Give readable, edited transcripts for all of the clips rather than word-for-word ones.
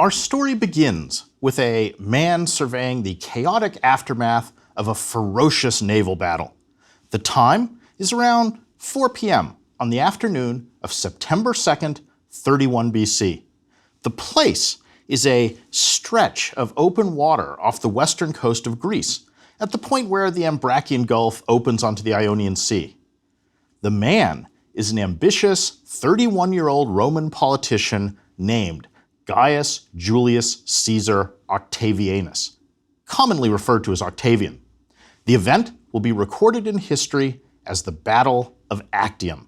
Our story begins with a man surveying the chaotic aftermath of a ferocious naval battle. The time is around 4 p.m. on the afternoon of September 2nd, 31 BC. The place is a stretch of open water off the western coast of Greece, at the point where the Ambracian Gulf opens onto the Ionian Sea. The man is an ambitious 31-year-old Roman politician named Gaius Julius Caesar Octavianus, commonly referred to as Octavian. The event will be recorded in history as the Battle of Actium,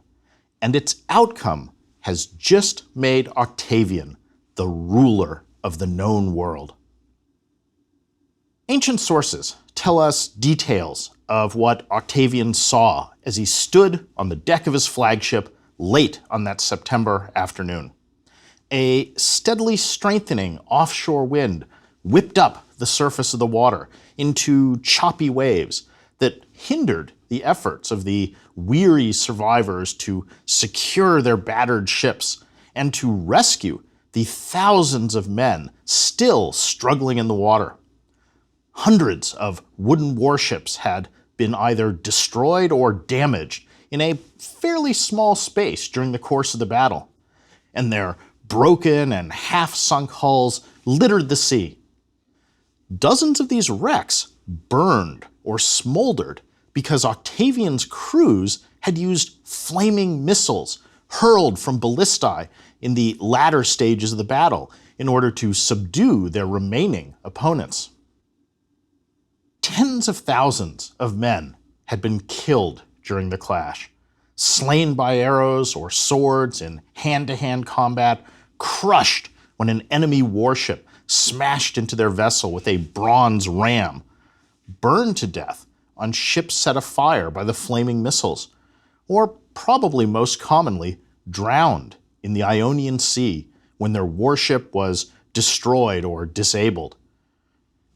and its outcome has just made Octavian the ruler of the known world. Ancient sources tell us details of what Octavian saw as he stood on the deck of his flagship late on that September afternoon. A steadily strengthening offshore wind whipped up the surface of the water into choppy waves that hindered the efforts of the weary survivors to secure their battered ships and to rescue the thousands of men still struggling in the water. Hundreds of wooden warships had been either destroyed or damaged in a fairly small space during the course of the battle, and their broken and half-sunk hulls littered the sea. Dozens of these wrecks burned or smoldered because Octavian's crews had used flaming missiles hurled from ballistae in the latter stages of the battle in order to subdue their remaining opponents. Tens of thousands of men had been killed during the clash, slain by arrows or swords in hand-to-hand combat, crushed when an enemy warship smashed into their vessel with a bronze ram, burned to death on ships set afire by the flaming missiles, or probably most commonly drowned in the Ionian Sea when their warship was destroyed or disabled.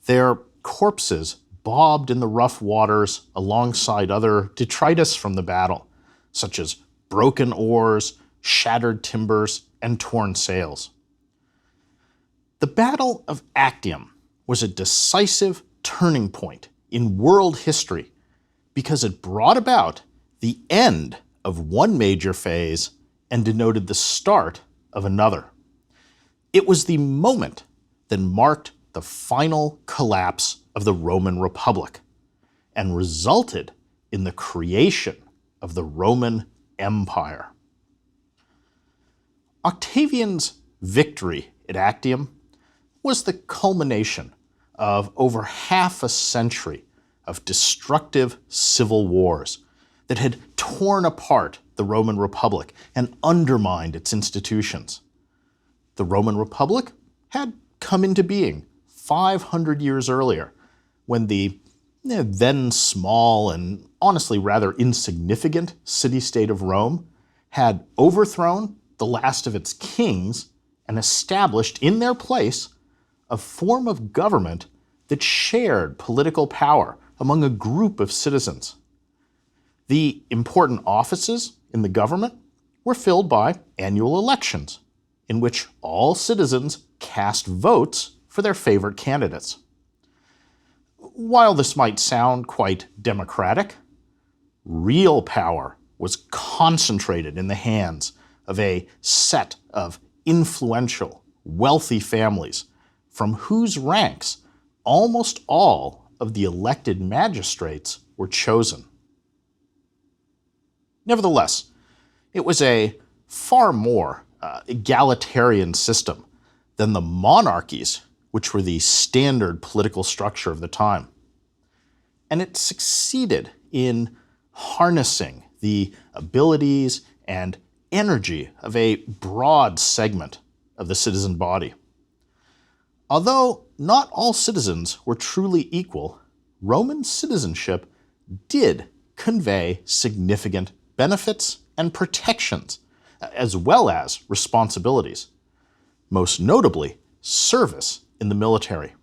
Their corpses bobbed in the rough waters alongside other detritus from the battle, such as broken oars, shattered timbers, and torn sails. The Battle of Actium was a decisive turning point in world history because it brought about the end of one major phase and denoted the start of another. It was the moment that marked the final collapse of the Roman Republic and resulted in the creation of the Roman Empire. Octavian's victory at Actium was the culmination of over half a century of destructive civil wars that had torn apart the Roman Republic and undermined its institutions. The Roman Republic had come into being 500 years earlier, when the then small and honestly rather insignificant city-state of Rome had overthrown the last of its kings and established in their place a form of government that shared political power among a group of citizens. The important offices in the government were filled by annual elections, in which all citizens cast votes for their favorite candidates. While this might sound quite democratic, real power was concentrated in the hands of a set of influential, wealthy families from whose ranks almost all of the elected magistrates were chosen. Nevertheless, it was a far more egalitarian system than the monarchies which were the standard political structure of the time. And it succeeded in harnessing the abilities and energy of a broad segment of the citizen body. Although not all citizens were truly equal, Roman citizenship did convey significant benefits and protections, as well as responsibilities, most notably service in the military.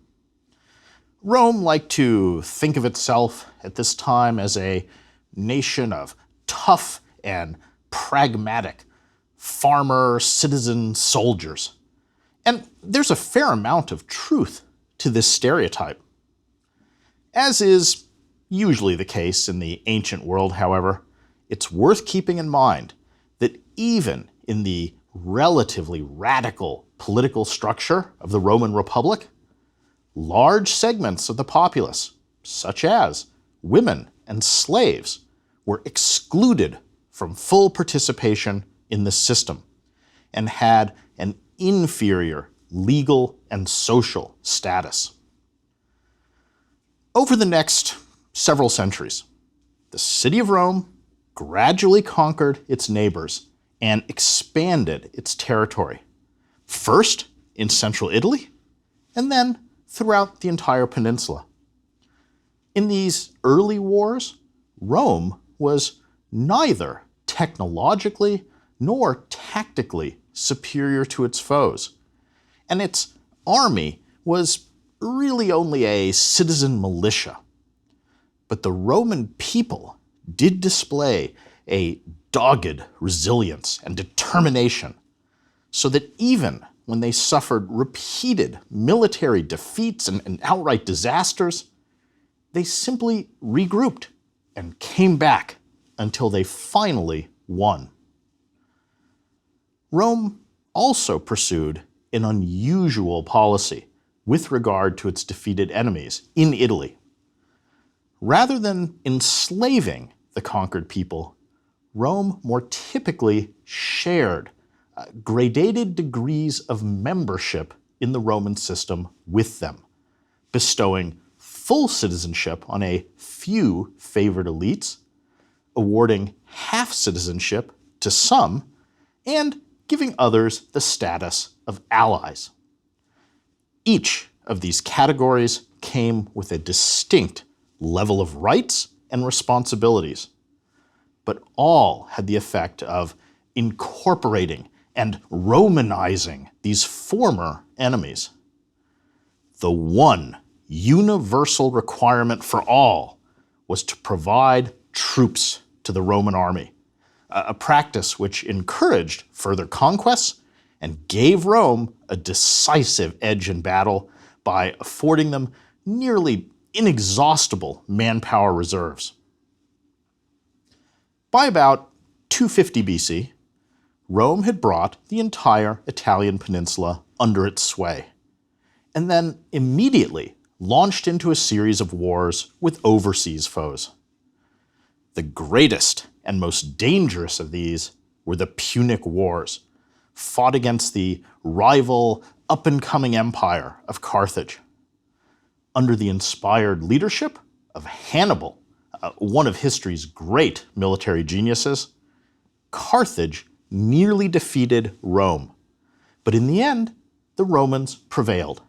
Rome liked to think of itself at this time as a nation of tough and pragmatic farmer, citizen soldiers. And there's a fair amount of truth to this stereotype. As is usually the case in the ancient world, however, it's worth keeping in mind that even in the relatively radical political structure of the Roman Republic, large segments of the populace, such as women and slaves, were excluded from full participation in the system and had an inferior legal and social status. Over the next several centuries, the city of Rome gradually conquered its neighbors and expanded its territory, first in central Italy, and then throughout the entire peninsula. In these early wars, Rome was neither technologically nor tactically superior to its foes, and its army was really only a citizen militia. But the Roman people did display a dogged resilience and determination, so that even when they suffered repeated military defeats and outright disasters, they simply regrouped and came back until they finally won. Rome also pursued an unusual policy with regard to its defeated enemies in Italy. Rather than enslaving the conquered people, Rome more typically shared gradated degrees of membership in the Roman system with them, bestowing full citizenship on a few favored elites, awarding half citizenship to some, and giving others the status of allies. Each of these categories came with a distinct level of rights and responsibilities, but all had the effect of incorporating and Romanizing these former enemies. The one universal requirement for all was to provide troops to the Roman army, a practice which encouraged further conquests and gave Rome a decisive edge in battle by affording them nearly inexhaustible manpower reserves. By about 250 BC, Rome had brought the entire Italian peninsula under its sway, and then immediately launched into a series of wars with overseas foes. The greatest and most dangerous of these were the Punic Wars, fought against the rival up-and-coming empire of Carthage. Under the inspired leadership of Hannibal, one of history's great military geniuses, Carthage nearly defeated Rome. But in the end, the Romans prevailed,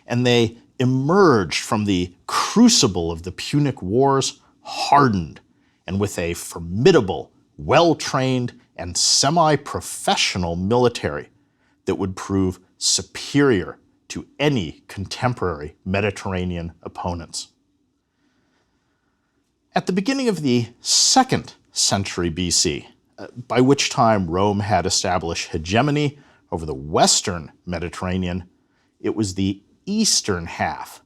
and they emerged from the crucible of the Punic Wars hardened and with a formidable, well-trained, and semi-professional military that would prove superior to any contemporary Mediterranean opponents. At the beginning of the 2nd century BC, by which time Rome had established hegemony over the Western Mediterranean, it was the eastern half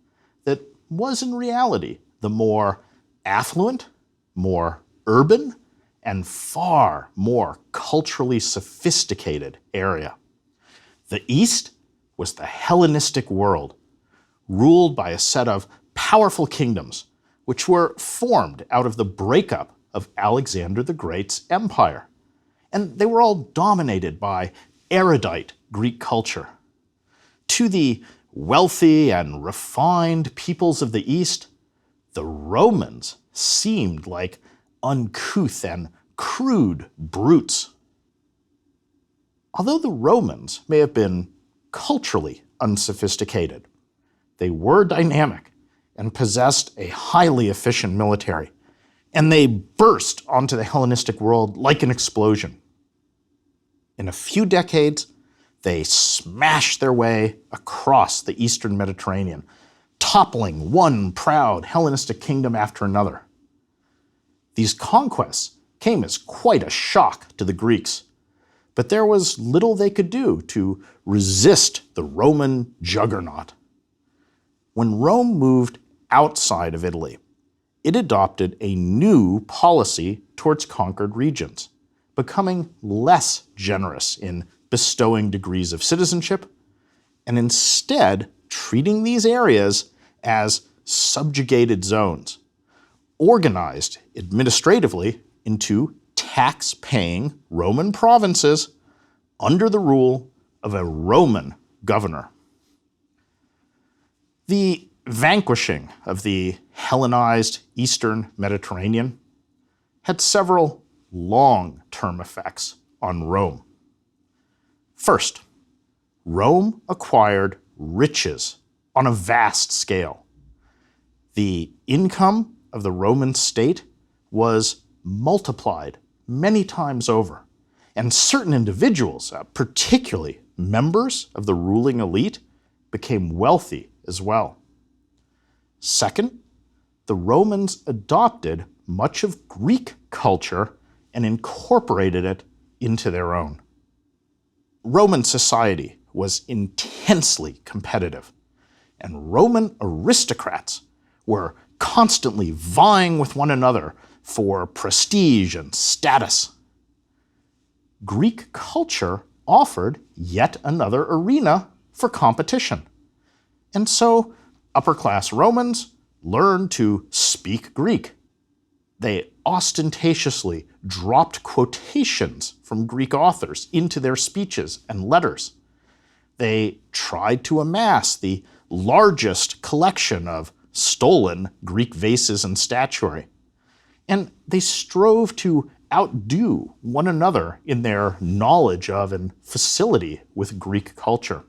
that was in reality the more affluent, more urban, and far more culturally sophisticated area. The East was the Hellenistic world, ruled by a set of powerful kingdoms which were formed out of the breakup of Alexander the Great's empire. And they were all dominated by erudite Greek culture. To the wealthy and refined peoples of the East, the Romans seemed like uncouth and crude brutes. Although the Romans may have been culturally unsophisticated, they were dynamic and possessed a highly efficient military, and they burst onto the Hellenistic world like an explosion. In a few decades, they smashed their way across the eastern Mediterranean, toppling one proud Hellenistic kingdom after another. These conquests came as quite a shock to the Greeks, but there was little they could do to resist the Roman juggernaut. When Rome moved outside of Italy, it adopted a new policy towards conquered regions, becoming less generous in bestowing degrees of citizenship, and instead treating these areas as subjugated zones, organized administratively into tax-paying Roman provinces under the rule of a Roman governor. The vanquishing of the Hellenized Eastern Mediterranean had several long-term effects on Rome. First, Rome acquired riches on a vast scale. The income of the Roman state was multiplied many times over, and certain individuals, particularly members of the ruling elite, became wealthy as well. Second, the Romans adopted much of Greek culture and incorporated it into their own. Roman society was intensely competitive, and Roman aristocrats were constantly vying with one another for prestige and status. Greek culture offered yet another arena for competition, and so upper-class Romans learned to speak Greek. They ostentatiously dropped quotations from Greek authors into their speeches and letters. They tried to amass the largest collection of stolen Greek vases and statuary, and they strove to outdo one another in their knowledge of and facility with Greek culture.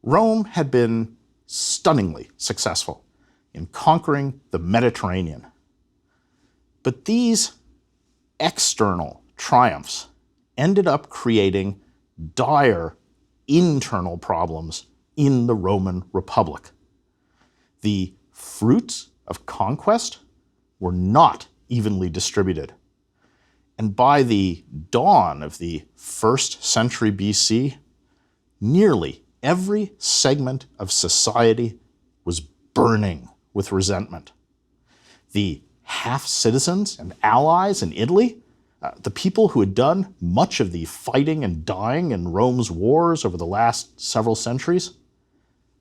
Rome had been stunningly successful in conquering the Mediterranean. But these external triumphs ended up creating dire internal problems in the Roman Republic. The fruits of conquest were not evenly distributed. And by the dawn of the 1st century BC, nearly every segment of society was burning with resentment. The half-citizens and allies in Italy, the people who had done much of the fighting and dying in Rome's wars over the last several centuries,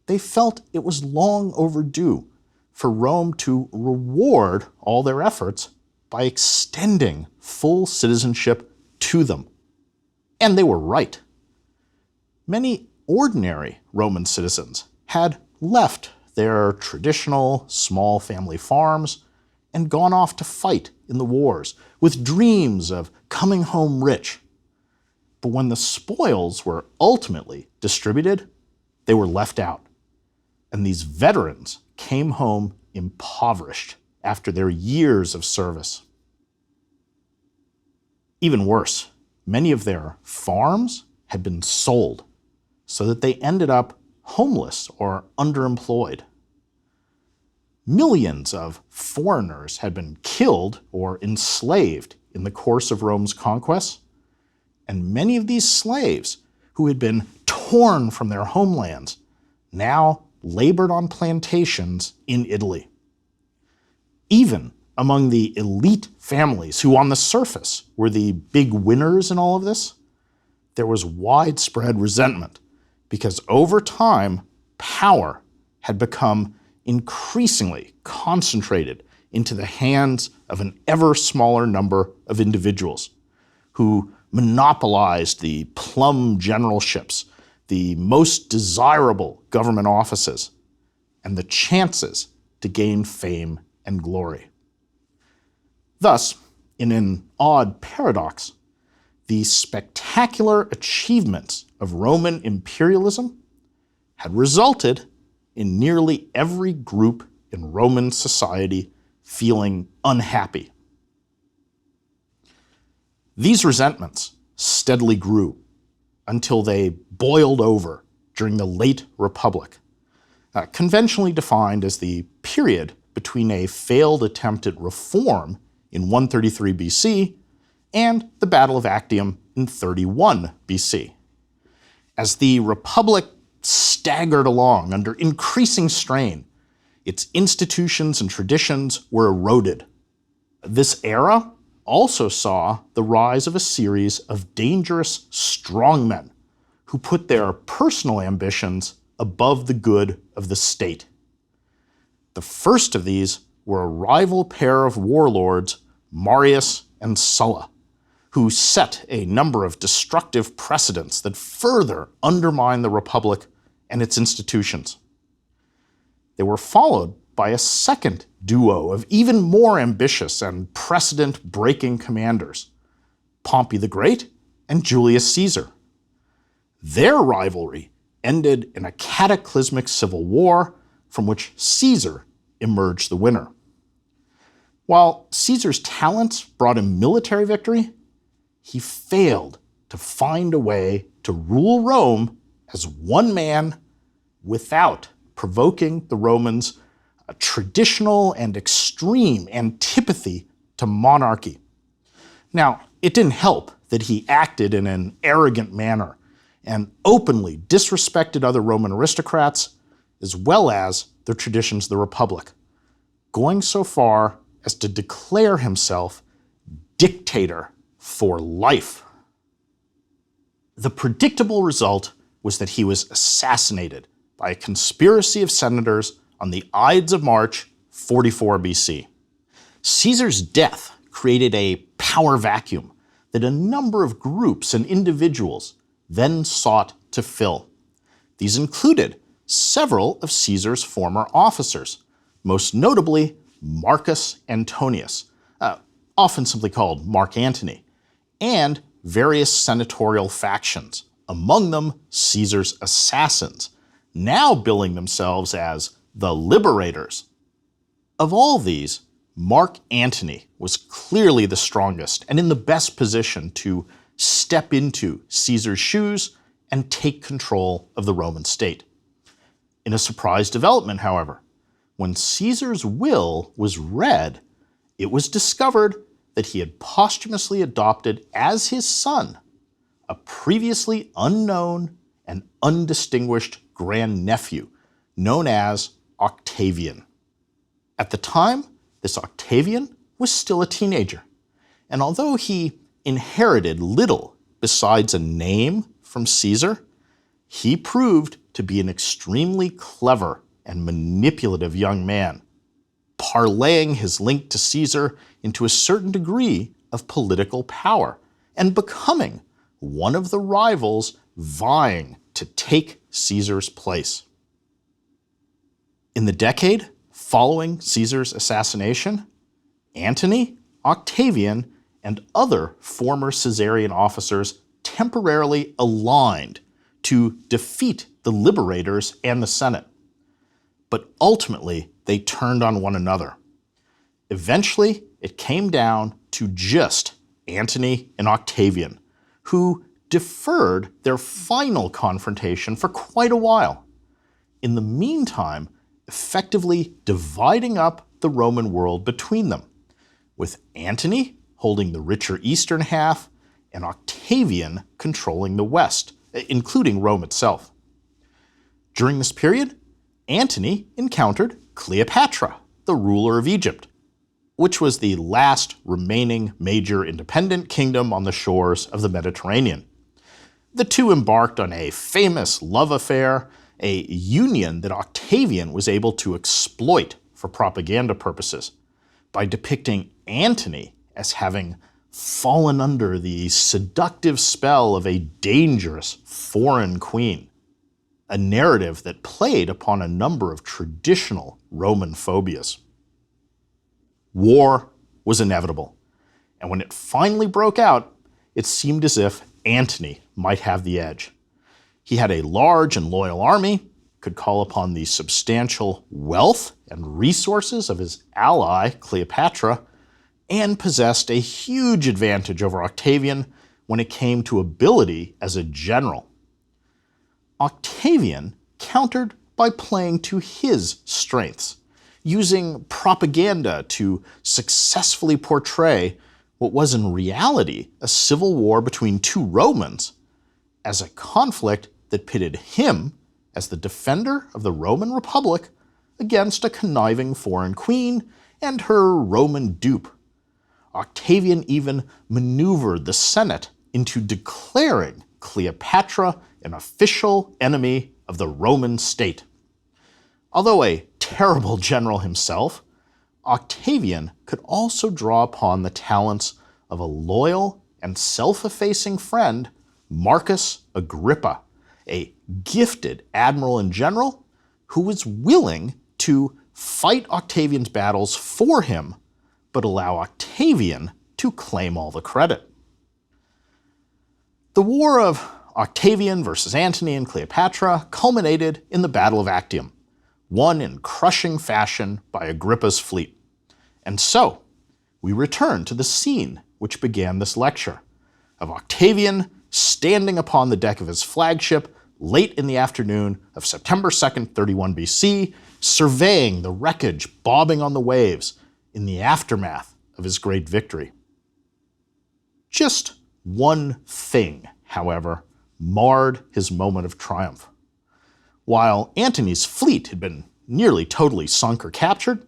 they felt it was long overdue for Rome to reward all their efforts by extending full citizenship to them. And they were right. Many ordinary Roman citizens had left their traditional small family farms and gone off to fight in the wars with dreams of coming home rich. But when the spoils were ultimately distributed, they were left out. And these veterans came home impoverished after their years of service. Even worse, many of their farms had been sold so that they ended up homeless or underemployed. Millions of foreigners had been killed or enslaved in the course of Rome's conquests, and many of these slaves who had been torn from their homelands now labored on plantations in Italy. Even among the elite families who on the surface were the big winners in all of this, there was widespread resentment because over time, power had become increasingly concentrated into the hands of an ever smaller number of individuals who monopolized the plum generalships, the most desirable government offices, and the chances to gain fame and glory. Thus, in an odd paradox, the spectacular achievements of Roman imperialism had resulted in nearly every group in Roman society feeling unhappy. These resentments steadily grew until they boiled over during the late Republic, conventionally defined as the period between a failed attempt at reform in 133 BC and the Battle of Actium in 31 BC. As the Republic staggered along under increasing strain, its institutions and traditions were eroded. This era also saw the rise of a series of dangerous strongmen who put their personal ambitions above the good of the state. The first of these were a rival pair of warlords, Marius and Sulla, who set a number of destructive precedents that further undermined the Republic and its institutions. They were followed by a second duo of even more ambitious and precedent-breaking commanders, Pompey the Great and Julius Caesar. Their rivalry ended in a cataclysmic civil war from which Caesar emerged the winner. While Caesar's talents brought him military victory, he failed to find a way to rule Rome as one man without provoking the Romans a traditional and extreme antipathy to monarchy. Now, it didn't help that he acted in an arrogant manner and openly disrespected other Roman aristocrats as well as the traditions of the Republic, going so far as to declare himself dictator for life. The predictable result was that he was assassinated by a conspiracy of senators on the Ides of March, 44 BC. Caesar's death created a power vacuum that a number of groups and individuals then sought to fill. These included several of Caesar's former officers, most notably Marcus Antonius, often simply called Mark Antony, and various senatorial factions, among them Caesar's assassins, now billing themselves as the Liberators. Of all these, Mark Antony was clearly the strongest and in the best position to step into Caesar's shoes and take control of the Roman state. In a surprise development, however, when Caesar's will was read, it was discovered that he had posthumously adopted as his son a previously unknown and undistinguished grandnephew known as Octavian. At the time, this Octavian was still a teenager, and although he inherited little besides a name from Caesar, he proved to be an extremely clever and manipulative young man, parlaying his link to Caesar into a certain degree of political power and becoming one of the rivals vying to take Caesar's place. In the decade following Caesar's assassination, Antony, Octavian, and other former Caesarian officers temporarily aligned to defeat the Liberators and the Senate. But ultimately, they turned on one another. Eventually, it came down to just Antony and Octavian, who deferred their final confrontation for quite a while. In the meantime, effectively dividing up the Roman world between them, with Antony holding the richer eastern half and Octavian controlling the west, including Rome itself. During this period, Antony encountered Cleopatra, the ruler of Egypt, which was the last remaining major independent kingdom on the shores of the Mediterranean. The two embarked on a famous love affair, a union that Octavian was able to exploit for propaganda purposes by depicting Antony as having fallen under the seductive spell of a dangerous foreign queen, a narrative that played upon a number of traditional Roman phobias. War was inevitable, and when it finally broke out, it seemed as if Antony might have the edge. He had a large and loyal army, could call upon the substantial wealth and resources of his ally, Cleopatra, and possessed a huge advantage over Octavian when it came to ability as a general. Octavian countered by playing to his strengths, using propaganda to successfully portray what was in reality a civil war between two Romans as a conflict that pitted him as the defender of the Roman Republic against a conniving foreign queen and her Roman dupe. Octavian even maneuvered the Senate into declaring Cleopatra an official enemy of the Roman state. Although a terrible general himself, Octavian could also draw upon the talents of a loyal and self-effacing friend, Marcus Agrippa, a gifted admiral and general who was willing to fight Octavian's battles for him, but allow Octavian to claim all the credit. The war of Octavian versus Antony and Cleopatra culminated in the Battle of Actium, won in crushing fashion by Agrippa's fleet. And so, we return to the scene which began this lecture, of Octavian standing upon the deck of his flagship late in the afternoon of September 2nd, 31 BC, surveying the wreckage bobbing on the waves in the aftermath of his great victory. Just one thing, however, marred his moment of triumph. While Antony's fleet had been nearly totally sunk or captured,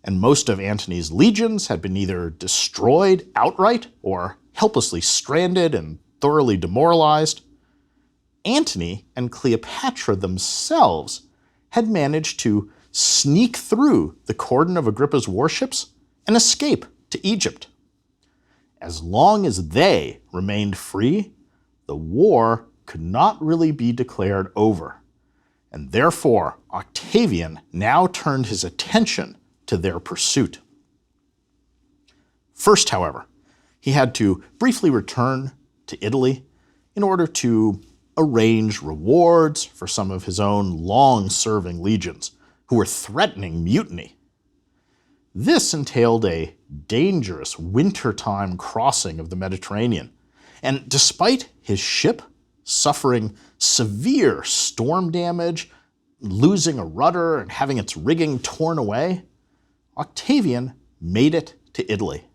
and most of Antony's legions had been either destroyed outright or helplessly stranded and thoroughly demoralized, Antony and Cleopatra themselves had managed to sneak through the cordon of Agrippa's warships and escape to Egypt. As long as they remained free, the war could not really be declared over, and therefore Octavian now turned his attention to their pursuit. First, however, he had to briefly return to Italy in order to arrange rewards for some of his own long-serving legions who were threatening mutiny. This entailed a dangerous wintertime crossing of the Mediterranean, and despite his ship suffering severe storm damage, losing a rudder and having its rigging torn away, Octavian made it to Italy.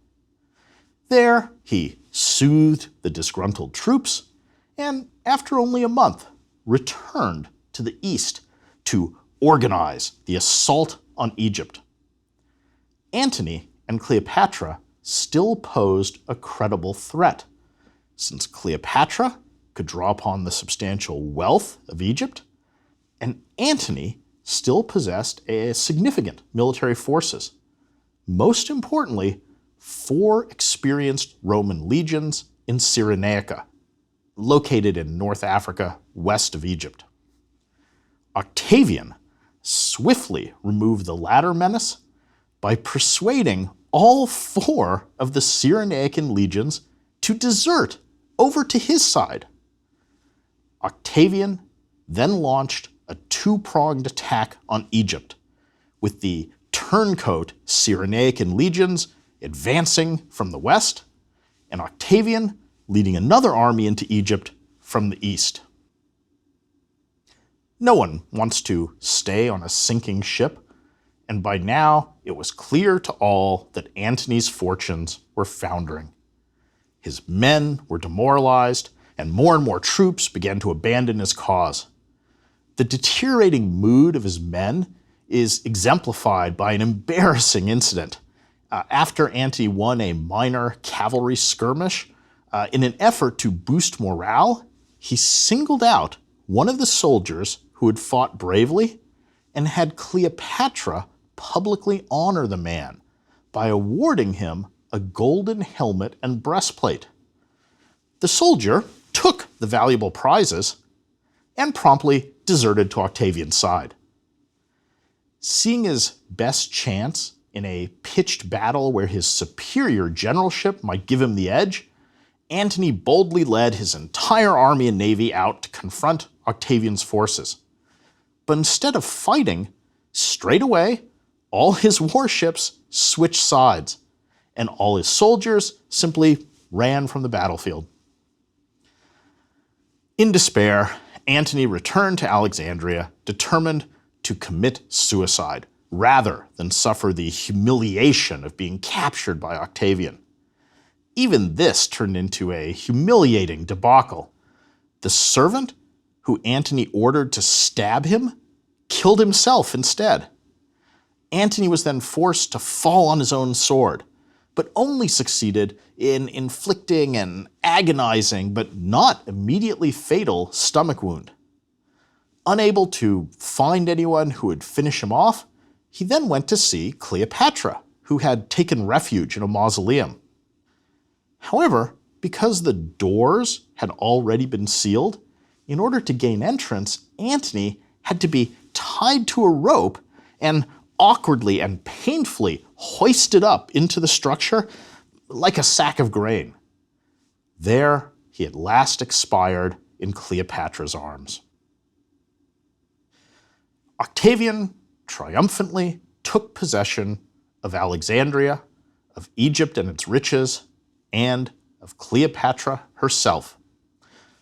There, he soothed the disgruntled troops, and after only a month, returned to the east to organize the assault on Egypt. Antony and Cleopatra still posed a credible threat, since Cleopatra could draw upon the substantial wealth of Egypt, and Antony still possessed a significant military forces. Most importantly, 4 experienced Roman legions in Cyrenaica, located in North Africa west of Egypt. Octavian swiftly removed the latter menace by persuading all 4 of the Cyrenaican legions to desert over to his side. Octavian then launched a 2-pronged attack on Egypt, with the turncoat Cyrenaican legions advancing from the west, and Octavian leading another army into Egypt from the east. No one wants to stay on a sinking ship, and by now it was clear to all that Antony's fortunes were foundering. His men were demoralized, and more troops began to abandon his cause. The deteriorating mood of his men is exemplified by an embarrassing incident. After Antony won a minor cavalry skirmish, in an effort to boost morale, he singled out one of the soldiers who had fought bravely and had Cleopatra publicly honor the man by awarding him a golden helmet and breastplate. The soldier took the valuable prizes and promptly deserted to Octavian's side. Seeing his best chance in a pitched battle where his superior generalship might give him the edge, Antony boldly led his entire army and navy out to confront Octavian's forces. But instead of fighting, straight away, all his warships switched sides, and all his soldiers simply ran from the battlefield. In despair, Antony returned to Alexandria, determined to commit suicide rather than suffer the humiliation of being captured by Octavian. Even this turned into a humiliating debacle. The servant, who Antony ordered to stab him, killed himself instead. Antony was then forced to fall on his own sword, but only succeeded in inflicting an agonizing but not immediately fatal stomach wound. Unable to find anyone who would finish him off, he then went to see Cleopatra, who had taken refuge in a mausoleum. However, because the doors had already been sealed, in order to gain entrance, Antony had to be tied to a rope and awkwardly and painfully hoisted up into the structure like a sack of grain. There he at last expired in Cleopatra's arms. Octavian triumphantly took possession of Alexandria, of Egypt and its riches, and of Cleopatra herself,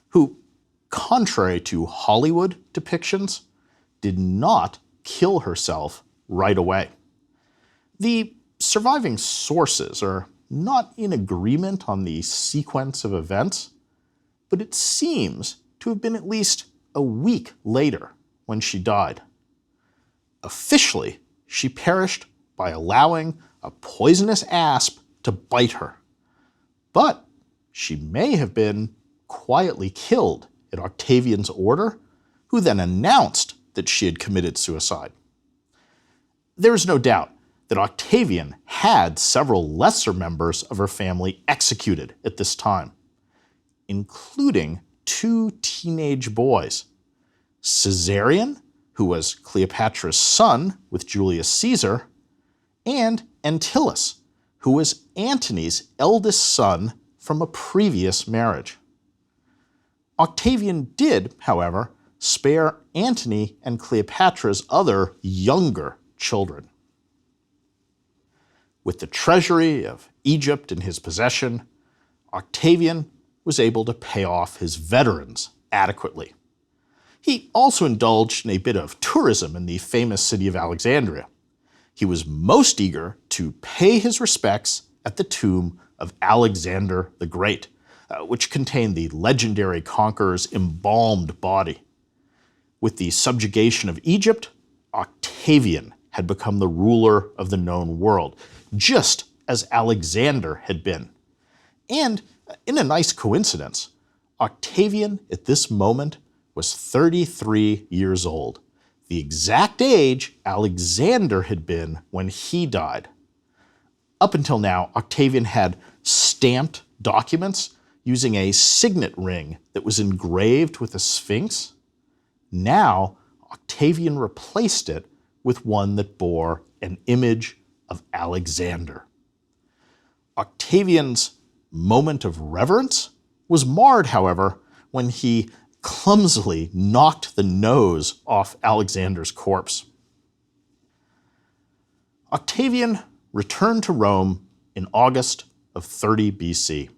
who, contrary to Hollywood depictions, did not kill herself right away. The surviving sources are not in agreement on the sequence of events, but it seems to have been at least a week later when she died. Officially, she perished by allowing a poisonous asp to bite her. But she may have been quietly killed at Octavian's order, who then announced that she had committed suicide. There is no doubt that Octavian had several lesser members of her family executed at this time, including 2 teenage boys, Caesarion, who was Cleopatra's son with Julius Caesar, and Antyllus, who was Antony's eldest son from a previous marriage. Octavian did, however, spare Antony and Cleopatra's other younger children. With the treasury of Egypt in his possession, Octavian was able to pay off his veterans adequately. He also indulged in a bit of tourism in the famous city of Alexandria. He was most eager to pay his respects at the tomb of Alexander the Great, which contained the legendary conqueror's embalmed body. With the subjugation of Egypt, Octavian had become the ruler of the known world, just as Alexander had been. And in a nice coincidence, Octavian at this moment was 33 years old, the exact age Alexander had been when he died. Up until now, Octavian had stamped documents using a signet ring that was engraved with a sphinx. Now, Octavian replaced it with one that bore an image of Alexander. Octavian's moment of reverence was marred, however, when he clumsily knocked the nose off Alexander's corpse. Octavian returned to Rome in August of 30 BC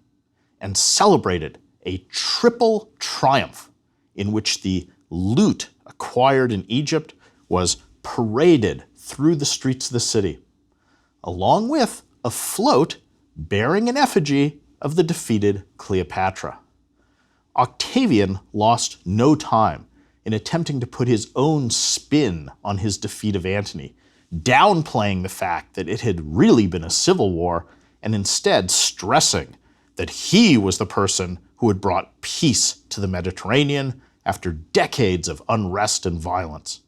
and celebrated a triple triumph in which the loot acquired in Egypt was paraded through the streets of the city, along with a float bearing an effigy of the defeated Cleopatra. Octavian lost no time in attempting to put his own spin on his defeat of Antony, downplaying the fact that it had really been a civil war and instead stressing that he was the person who had brought peace to the Mediterranean after decades of unrest and violence.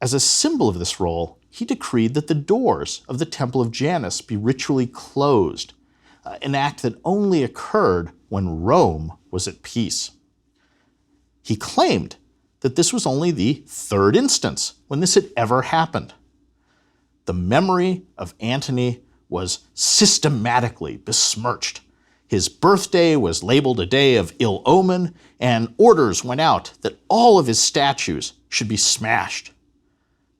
As a symbol of this role, he decreed that the doors of the Temple of Janus be ritually closed, an act that only occurred when Rome was at peace. He claimed that this was only the 3rd instance when this had ever happened. The memory of Antony was systematically besmirched. His birthday was labeled a day of ill omen, and orders went out that all of his statues should be smashed.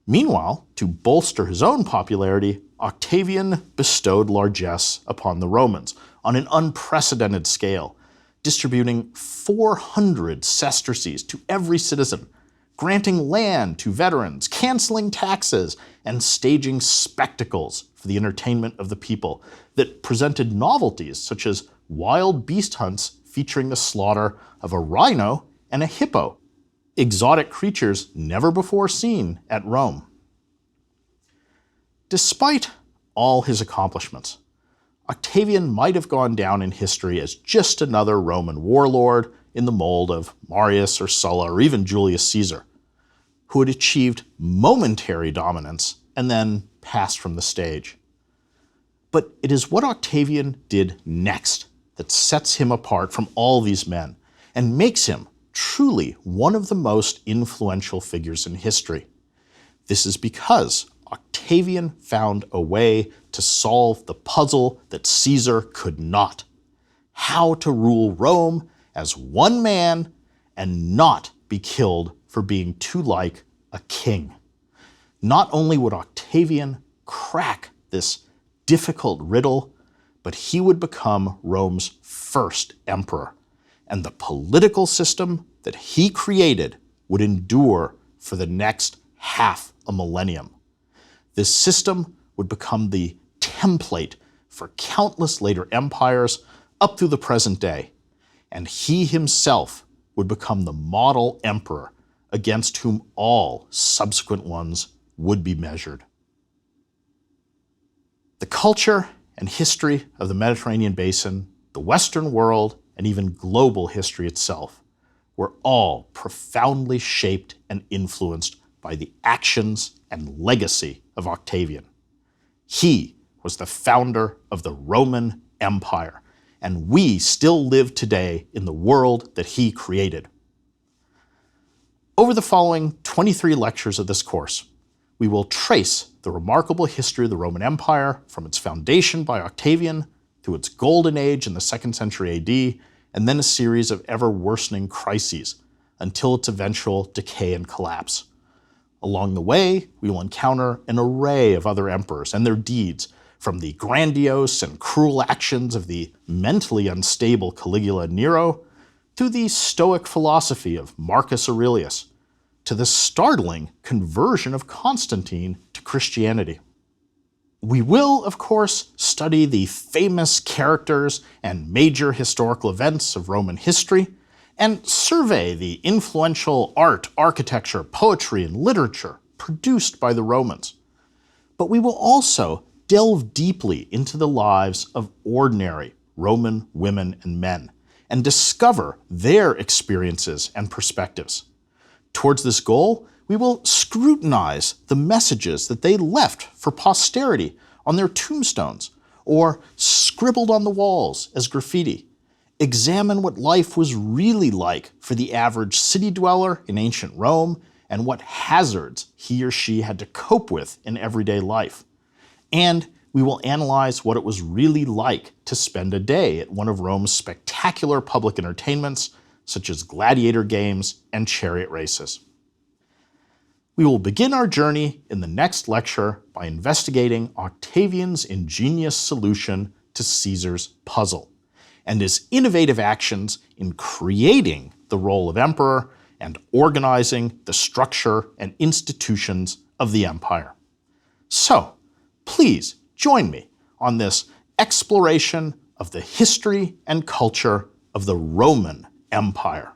Meanwhile, to bolster his own popularity, Octavian bestowed largesse upon the Romans on an unprecedented scale, distributing 400 sesterces to every citizen, granting land to veterans, canceling taxes, and staging spectacles for the entertainment of the people that presented novelties such as wild beast hunts featuring the slaughter of a rhino and a hippo, exotic creatures never before seen at Rome. Despite all his accomplishments, Octavian might have gone down in history as just another Roman warlord in the mold of Marius or Sulla or even Julius Caesar, who had achieved momentary dominance and then passed from the stage. But it is what Octavian did next that sets him apart from all these men and makes him truly one of the most influential figures in history. This is because Octavian found a way to solve the puzzle that Caesar could not: how to rule Rome as one man and not be killed for being too like a king. Not only would Octavian crack this difficult riddle, but he would become Rome's first emperor, and the political system that he created would endure for the next half a millennium. This system would become the template for countless later empires up through the present day, and he himself would become the model emperor against whom all subsequent ones would be measured. The culture and history of the Mediterranean basin, the Western world, and even global history itself were all profoundly shaped and influenced by the actions and legacy of Octavian. He was the founder of the Roman Empire, and we still live today in the world that he created. Over the following 23 lectures of this course, we will trace the remarkable history of the Roman Empire from its foundation by Octavian through its golden age in the 2nd century AD, and then a series of ever-worsening crises until its eventual decay and collapse. Along the way, we will encounter an array of other emperors and their deeds, from the grandiose and cruel actions of the mentally unstable Caligula and Nero, to the Stoic philosophy of Marcus Aurelius, to the startling conversion of Constantine to Christianity. We will, of course, study the famous characters and major historical events of Roman history, and survey the influential art, architecture, poetry, and literature produced by the Romans. But we will also delve deeply into the lives of ordinary Roman women and men, and discover their experiences and perspectives. Towards this goal, we will scrutinize the messages that they left for posterity on their tombstones, or scribbled on the walls as graffiti. Examine what life was really like for the average city dweller in ancient Rome, and what hazards he or she had to cope with in everyday life. And we will analyze what it was really like to spend a day at one of Rome's spectacular public entertainments, such as gladiator games and chariot races. We will begin our journey in the next lecture by investigating Octavian's ingenious solution to Caesar's puzzle, and his innovative actions in creating the role of emperor and organizing the structure and institutions of the empire. So, please join me on this exploration of the history and culture of the Roman Empire.